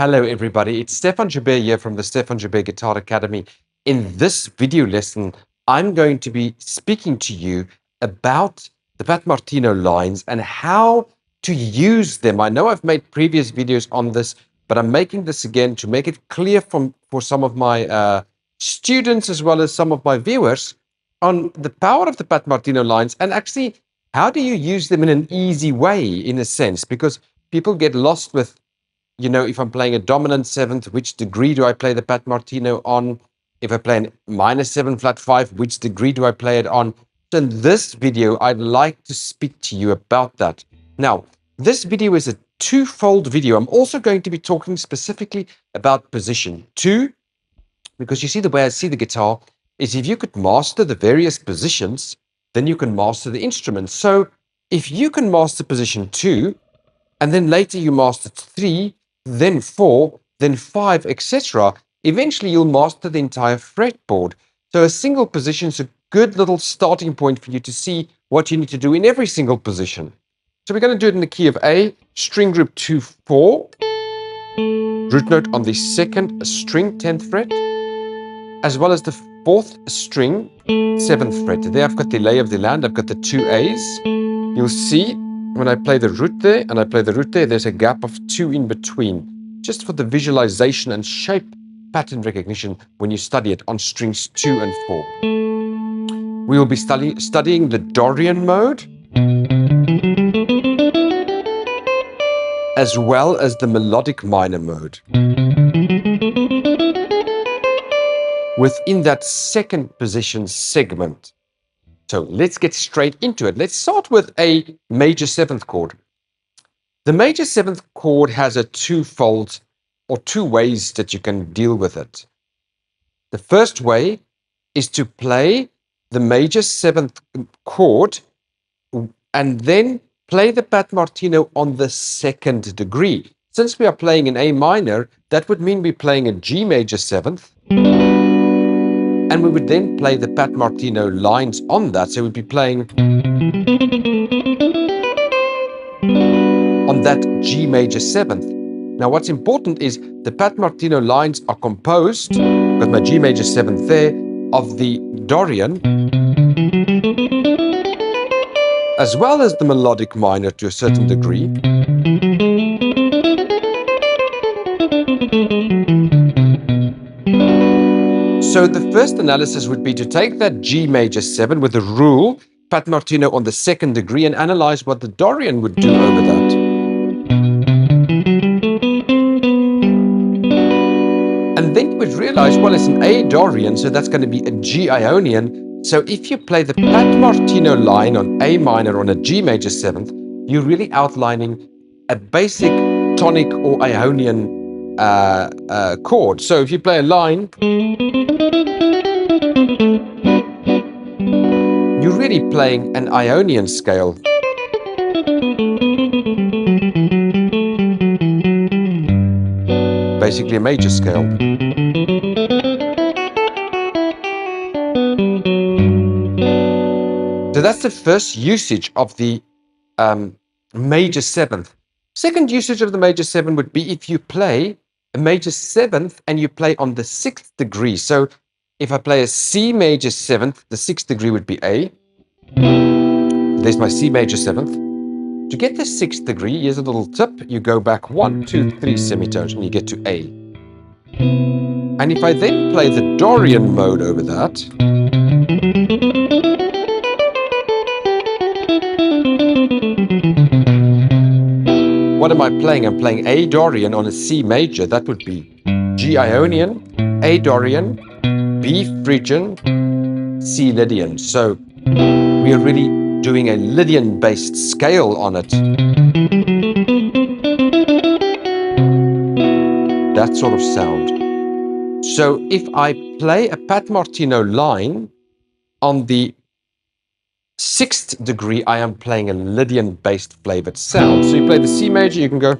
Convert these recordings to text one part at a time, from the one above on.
Hello everybody, it's 𝐿𝐵𝐵𝐵 here from the 𝐿𝐵𝐵𝐵 Guitar Academy. In this video lesson, I'm going to be speaking to you about the Pat Martino lines and how to use them. I know I've made previous videos on this, but I'm making this again to make it clear for some of my students as well as some of my viewers on the power of the Pat Martino lines and actually how do you use them in an easy way, in a sense, because people get lost with, you know, if I'm playing a dominant seventh, which degree do I play the Pat Martino on? If I play a minor 7 flat 5, which degree do I play it on? So in this video, I'd like to speak to you about that. Now, this video is a twofold video. I'm also going to be talking specifically about position 2, because you see the way I see the guitar is if you could master the various positions, then you can master the instrument. So if you can master position 2, and then later you master 3, then 4, then 5, etc., eventually you'll master the entire fretboard. So a single position is a good little starting point for you to see what you need to do in every single position. So we're going to do it in the key of A, string group 2-4, root note on the 2nd string, 10th fret, as well as the 4th string, 7th fret. There I've got the lay of the land, I've got the 2 A's. You'll see when I play the root there and I play the root there, there's a gap of 2 in between, just for the visualization and shape pattern recognition when you study it on strings 2 and 4. We will be studying the Dorian mode, as well as the melodic minor mode. Within that second position segment. So let's get straight into it. Let's start with a major 7th chord. The major 7th chord has a twofold or 2 ways that you can deal with it. The first way is to play the major 7th chord and then play the Pat Martino on the 2nd degree. Since we are playing in A minor, that would mean we're playing a G major 7th. And we would then play the Pat Martino lines on that. So we'd be playing on that G major 7th. Now what's important is the Pat Martino lines are composed, with my G major 7th there, of the Dorian, as well as the melodic minor to a certain degree. So the first analysis would be to take that G major 7 with the rule, Pat Martino on the 2nd degree, and analyze what the Dorian would do over that. And then you would realize, well, it's an A Dorian, so that's going to be a G Ionian. So if you play the Pat Martino line on A minor on a G major 7th, you're really outlining a basic tonic or Ionian chord. So if you play a line, you're really playing an Ionian scale. Basically a major scale. So that's the first usage of the major 7th. Second usage of the major 7 would be if you play a major 7th and you play on the 6th degree. So if I play a C major 7th, the 6th degree would be A. There's my C major 7th. To get the 6th degree, here's a little tip. You go back 1, 2, 3 semitones and you get to A. And if I then play the Dorian mode over that, what am I playing? I'm playing A Dorian on a C major. That would be G Ionian, A Dorian, B Phrygian, C Lydian. So we are really doing a Lydian-based scale on it. That sort of sound. So if I play a Pat Martino line on the 6th degree, I am playing a Lydian-based flavored sound. So you play the C major, you can go.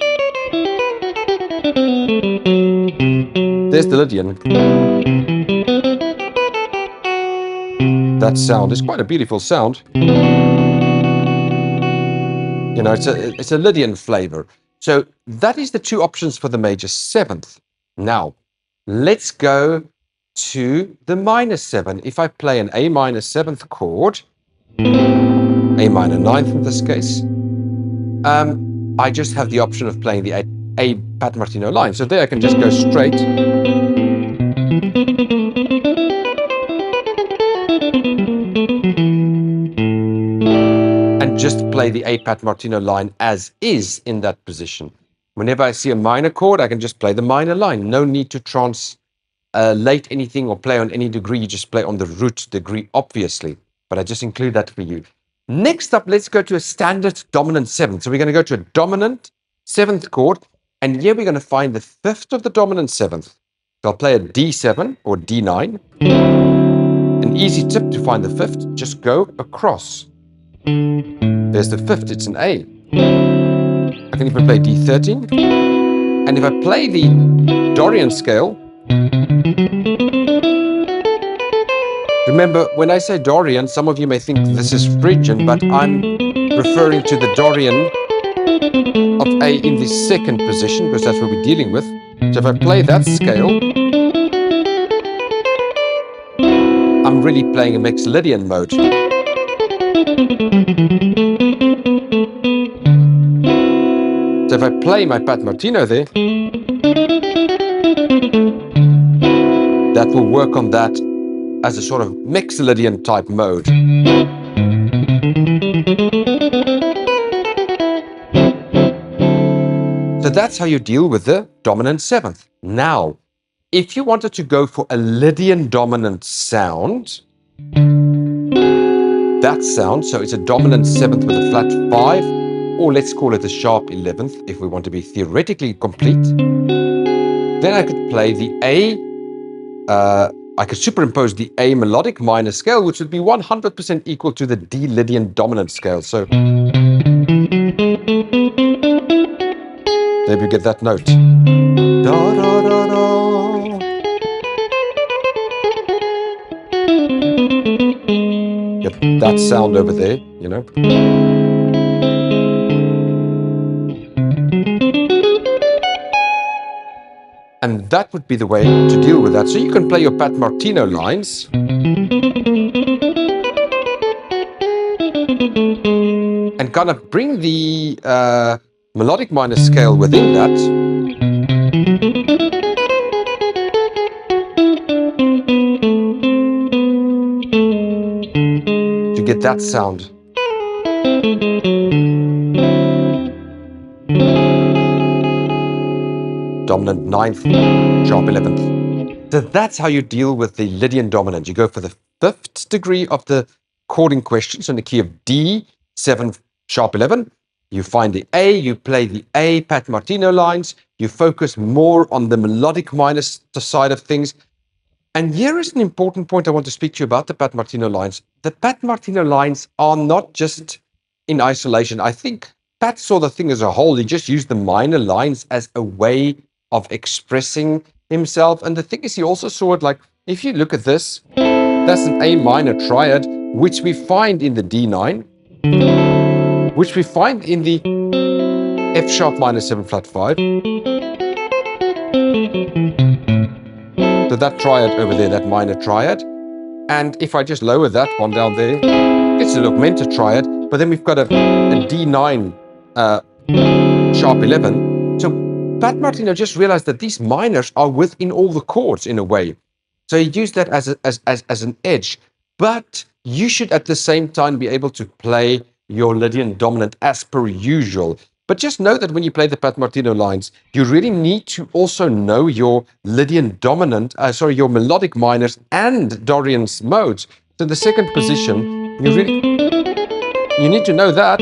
There's the Lydian. That sound is quite a beautiful sound. You know, it's a Lydian flavor. So that is the two options for the major seventh. Now, let's go to the minor seven. If I play an A minor seventh chord, A minor ninth in this case, I just have the option of playing the A Pat Martino line. So there I can just go straight. And just play the A Pat Martino line as is in that position. Whenever I see a minor chord, I can just play the minor line. No need to translate anything or play on any degree. You just play on the root degree, obviously. But I just include that for you. Next up, let's go to a standard dominant seventh. So we're going to go to a dominant seventh chord. And here we're going to find the fifth of the dominant seventh. So I'll play a D7 or D9. An easy tip to find the fifth, just go across. There's the fifth, it's an A. I can even play D13. And if I play the Dorian scale, remember, when I say Dorian, some of you may think this is Phrygian, but I'm referring to the Dorian of A in the second position, because that's what we're dealing with. So if I play that scale, I'm really playing a Mixolydian mode. So if I play my Pat Martino there, that will work on that as a sort of Mixolydian type mode. So that's how you deal with the dominant seventh. Now, if you wanted to go for a Lydian dominant sound, that sound, so it's a dominant seventh with a flat 5, or let's call it a sharp 11th if we want to be theoretically complete, then I could play the A, I could superimpose the A melodic minor scale, which would be 100% equal to the D Lydian dominant scale. So there we get that note. Da, da, da, da. Get that sound over there, you know. And that would be the way to deal with that. So you can play your Pat Martino lines. And kind of bring the melodic minor scale within that. To get that sound. Dominant ninth, sharp 11th. So that's how you deal with the Lydian dominant. You go for the fifth degree of the chord in question, so in the key of D, 7, sharp 11. You find the A, you play the A Pat Martino lines, you focus more on the melodic minor side of things. And here is an important point I want to speak to you about the Pat Martino lines. The Pat Martino lines are not just in isolation. I think Pat saw the thing as a whole. He just used the minor lines as a way of expressing himself. And the thing is, he also saw it like, if you look at this, that's an A minor triad, which we find in the D9, which we find in the F sharp minor 7 flat 5. So that triad over there, that minor triad. And if I just lower that one down there, it's an augmented triad, but then we've got a D9 sharp 11. So Pat Martino just realized that these minors are within all the chords in a way. So he used that as an edge. But you should at the same time be able to play your Lydian dominant as per usual. But just know that when you play the Pat Martino lines, you really need to also know your Lydian dominant, your melodic minors and Dorian's modes. So the second position, you need to know that.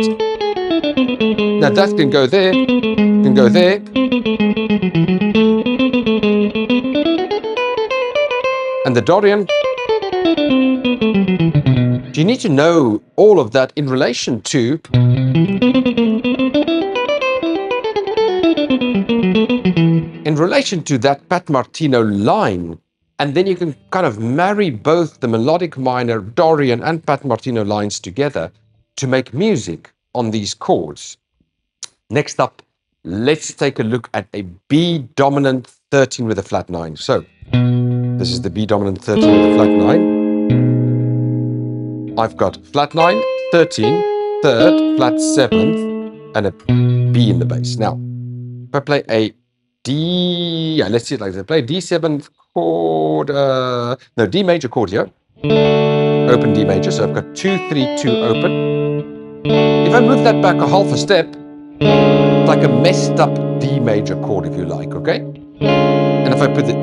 Now that can go there, can go there. And the Dorian, you need to know all of that in relation to that Pat Martino line. And then you can kind of marry both the melodic minor, Dorian and Pat Martino lines together to make music on these chords. Next up, let's take a look at a B dominant 13 with a flat 9. So this is the B dominant 13 with a flat 9. I've got flat 9, 13, third, flat 7th, and a B in the bass. Now, if I play a D, yeah, let's see it like this. I play D7th chord, no, D major chord here. Open D major, so I've got 2, 3, 2 open. If I move that back a half a step, it's like a messed up D major chord, if you like, okay? And if I put the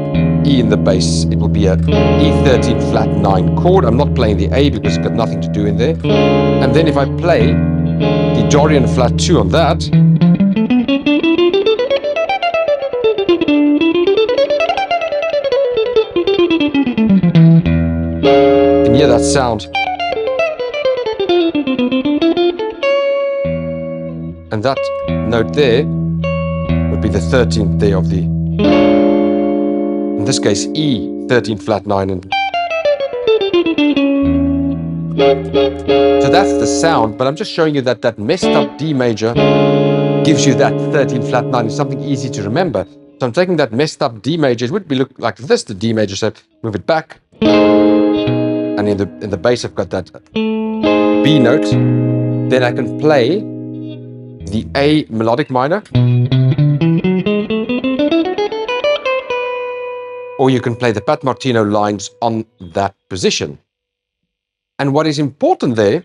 E in the bass, it will be a E13 flat 9 chord. I'm not playing the A because it's got nothing to do in there. And then if I play the Dorian flat 2 on that, and hear that sound. And that note there would be the 13th there of the, in this case, E13 flat 9. And so that's the sound, but I'm just showing you that that messed up D major gives you that 13 flat 9. It's something easy to remember. So I'm taking that messed up D major. It would be look like this, the D major. So move it back, and in the bass I've got that B note. Then I can play the A melodic minor, or you can play the Pat Martino lines on that position. And what is important there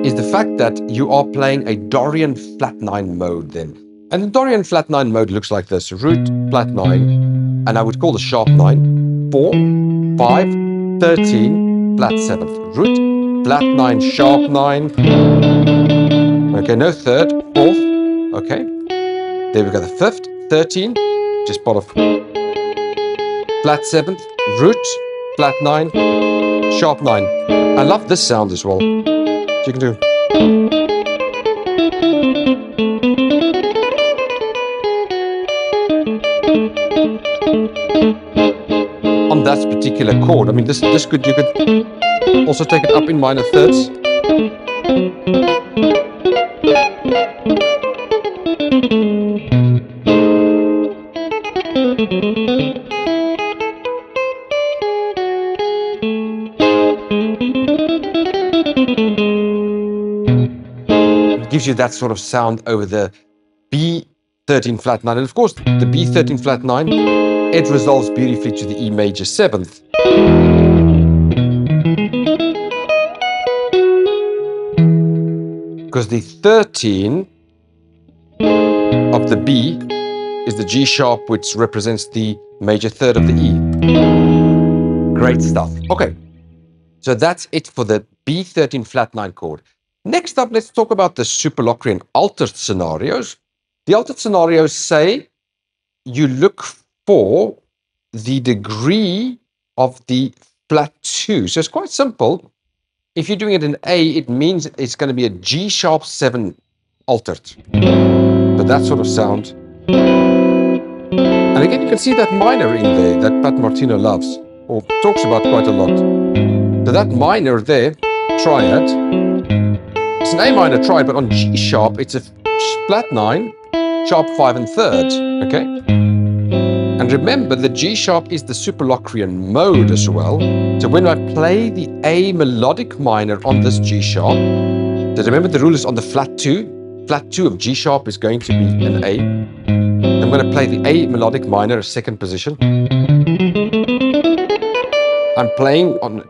is the fact that you are playing a Dorian flat 9 mode then. And the Dorian flat 9 mode looks like this: root, flat 9, and I would call the sharp 9, 4, 5, 13, flat 7th, root, flat 9, sharp 9. Okay, no third, 4th, okay. There we go, the 5th, 13, just part of flat 7th, root, flat 9, sharp 9. I love this sound as well. So you can do. On that particular chord, I mean, this could, you could also take it up in minor thirds. It gives you that sort of sound over the B13 flat 9. And of course, the B13 flat 9, it resolves beautifully to the E major 7th. Because the 13 of the B is the G sharp, which represents the major third of the E. Great stuff. Okay, so that's it for the B13 flat 9 chord. Next up, let's talk about the super Locrian altered scenarios. The altered scenarios say you look for the degree of the flat 2. So it's quite simple. If you're doing it in A, it means it's going to be a G sharp 7 altered. But that sort of sound. And again, you can see that minor in there that Pat Martino loves, or talks about quite a lot. So that minor there, triad, it's an A minor triad, but on G sharp, it's a flat 9, sharp 5 and third, okay? And remember, the G sharp is the super Locrian mode as well. So when I play the A melodic minor on this G sharp, so remember the rule is on the flat 2. Flat 2 of G sharp is going to be an A. I'm going to play the A melodic minor, a second position. I'm playing on...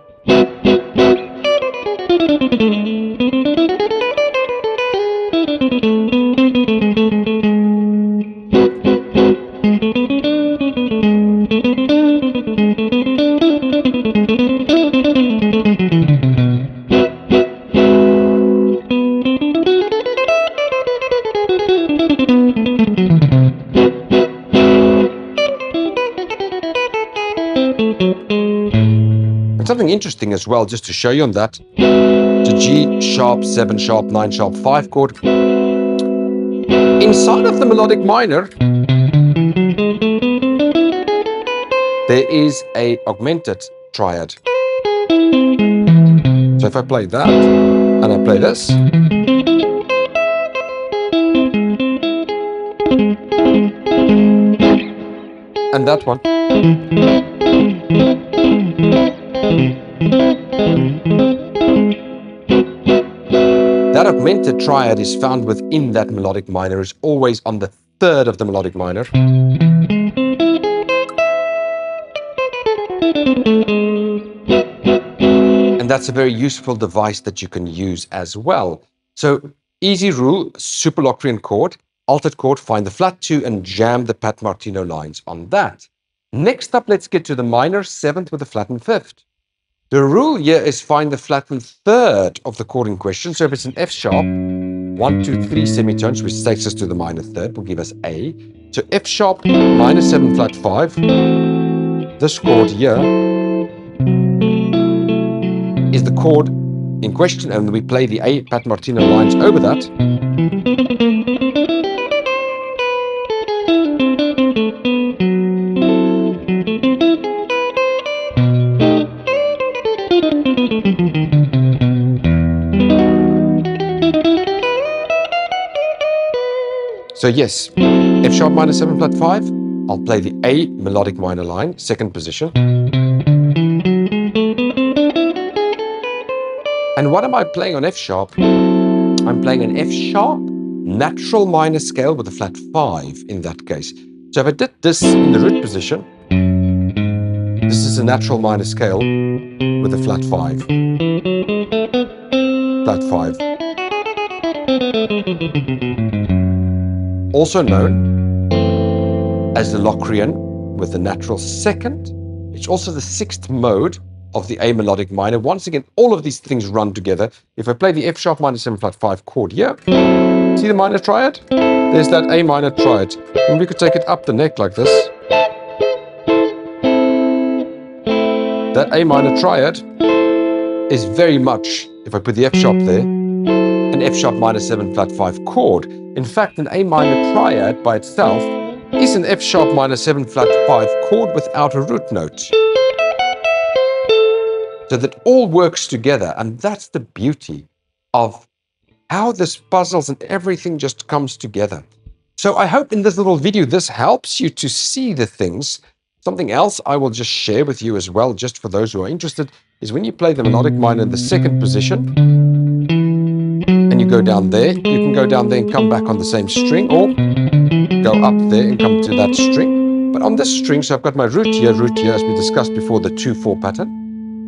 Something interesting as well, just to show you on that, the G sharp 7 sharp 9 sharp 5 chord. Inside of the melodic minor, there is a augmented triad. So if I play that and I play this, And that one. That augmented triad is found within that melodic minor, is always on the third of the melodic minor. And that's a very useful device that you can use as well. So easy rule, super Locrian chord, altered chord, find the flat 2 and jam the Pat Martino lines on that. Next up, let's get to the minor 7th with the flattened 5th. The rule here is find the flattened 3rd of the chord in question. So if it's an F sharp, 1, 2, 3 semitones, which takes us to the minor 3rd, will give us A. So F sharp, minor 7 flat 5. This chord here is the chord in question, and we play the A Pat Martino lines over that. So yes, F sharp minor 7 flat 5, I'll play the A melodic minor line, 2nd position. And what am I playing on F sharp? I'm playing an F sharp natural minor scale with a flat 5 in that case. So if I did this in the root position, this is a natural minor scale with a flat 5. Flat 5. Also known as the Locrian with the natural 2nd. It's also the 6th mode of the A melodic minor. Once again, all of these things run together. If I play the F sharp minor 7 flat 5 chord here, see the minor triad? There's that A minor triad. And we could take it up the neck like this. That A minor triad is very much, if I put the F sharp there, an F sharp minor 7 flat 5 chord. In fact, an A minor triad by itself is an F sharp minor 7 flat 5 chord without a root note. So that all works together, and that's the beauty of how this puzzles and everything just comes together. So I hope in this little video this helps you to see the things. Something else I will just share with you as well, just for those who are interested, is when you play the melodic minor in the 2nd position, and you go down there, you can go down there and come back on the same string, or go up there and come to that string. But on this string, so I've got my root here, as we discussed before, the 2-4 pattern.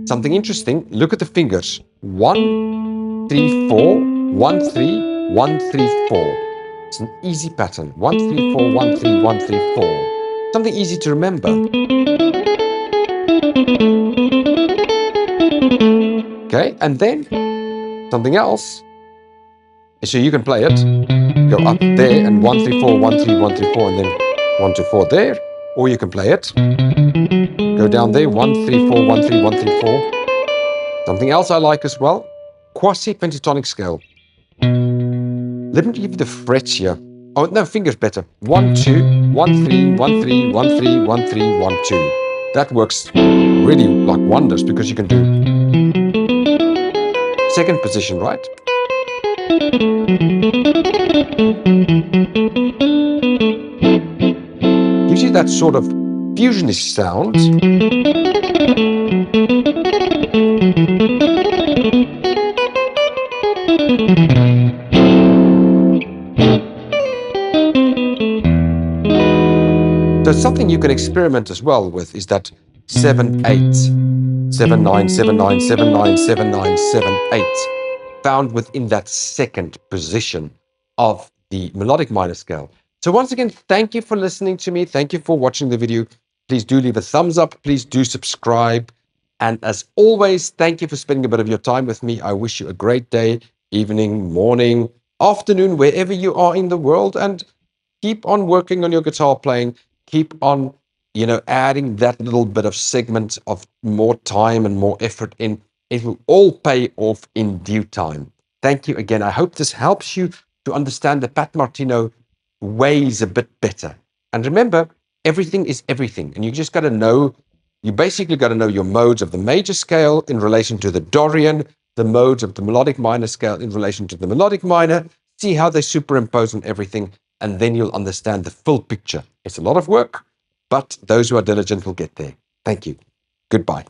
Something interesting, look at the fingers. 1, 3, 4, 1, 3, 1, 3, 4. It's an easy pattern. 1, 3, 4, 1, 3, 1, 3, 4. Something easy to remember. Okay, and then something else. So you can play it, go up there and 1, 3, 4, 1, 3, 1, 3, 4, and then 1, 2, 4 there. Or you can play it, go down there, 1, 3, 4, 1, 3, 1, 3, 4. Something else I like as well, quasi-pentatonic scale. Let me give you the frets here. Oh, no, fingers better. 1, 2, 1, 3, 1, 3, 1, 3, 1, 3, 1, 2. That works really like wonders because you can do 2nd position, right? Gives you that sort of fusionist sound. So something you can experiment as well with is that 7, 8, 7, 9, 7, 9, 7, 9, 7, 9, 7, 8, found within that 2nd position of the melodic minor scale. So once again, thank you for listening to me. Thank you for watching the video. Please do leave a thumbs up. Please do subscribe. And as always, thank you for spending a bit of your time with me. I wish you a great day, evening, morning, afternoon, wherever you are in the world. And keep on working on your guitar playing. Keep on, adding that little bit of segment of more time and more effort in. It will all pay off in due time. Thank you again. I hope this helps you to understand the Pat Martino ways a bit better. And remember, everything is everything. And you just got to know, you basically got to know your modes of the major scale in relation to the Dorian, the modes of the melodic minor scale in relation to the melodic minor, see how they superimpose on everything, and then you'll understand the full picture. It's a lot of work, but those who are diligent will get there. Thank you. Goodbye.